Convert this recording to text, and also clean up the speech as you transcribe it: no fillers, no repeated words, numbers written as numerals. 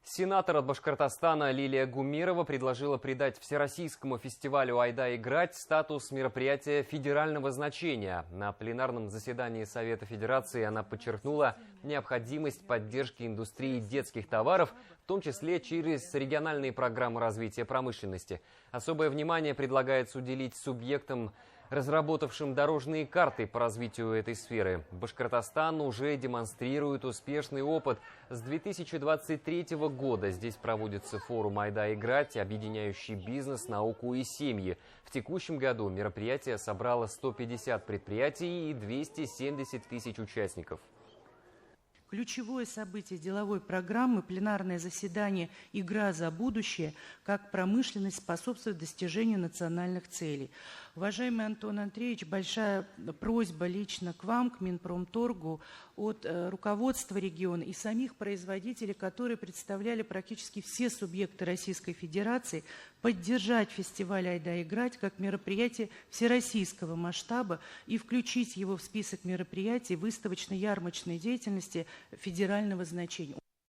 Сенатор от Башкортостана Лилия Гумерова предложила придать Всероссийскому фестивалю «Айда играть» статус мероприятия федерального значения. На пленарном заседании Совета Федерации она подчеркнула необходимость поддержки индустрии детских товаров, в том числе через региональные программы развития промышленности. Особое внимание предлагается уделить субъектам, разработавшим дорожные карты по развитию этой сферы. Башкортостан уже демонстрирует успешный опыт. С 2023 года здесь проводится форум «Айда играть», объединяющий бизнес, науку и семьи. В текущем году мероприятие собрало 150 предприятий и 270 тысяч участников. Ключевое событие деловой программы – пленарное заседание «Игра за будущее», как промышленность способствует достижению национальных целей. Уважаемый Антон Андреевич, большая просьба лично к вам, к Минпромторгу, от руководства региона и самих производителей, которые представляли практически все субъекты Российской Федерации, поддержать фестиваль «Айда играть» как мероприятие всероссийского масштаба и включить его в список мероприятий выставочно-ярмарочной деятельности федерального значения.